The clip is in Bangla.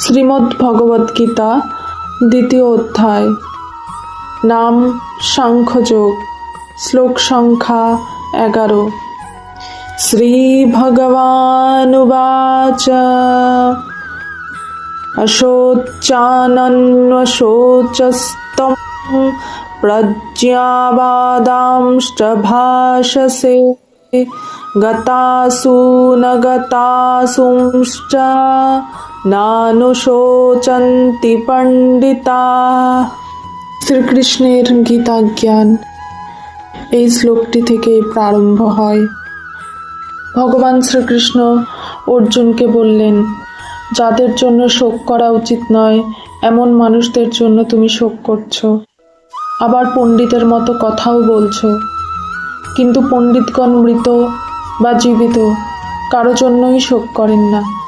শ্রীমদ্ ভগবদ গীতা দ্বিতীয় অধ্যায়। নাম সাংখ্যযোগ। শ্লোক সংখ্যা 11। শ্রী ভগবানুবাচ অশোচানন্বশোচস্তম প্রজ্ঞাবাদাংশ্চ ভাষসে গতাসু ন গতাসুংশ্চ নানুশোচন্তি পণ্ডিতাঃ। শ্রীকৃষ্ণের গীতা জ্ঞান এই শ্লোকটি থেকে প্রারম্ভ হয়। ভগবান শ্রীকৃষ্ণ অর্জুনকে বললেন, যাদের জন্য শোক করা উচিত নয় এমন মানুষদের জন্য তুমি শোক করছো, আবার পণ্ডিতের মতো কথাও বলছো। কিন্তু পণ্ডিতগণ মৃত বা জীবিত কারো জন্যই শোক করেন না।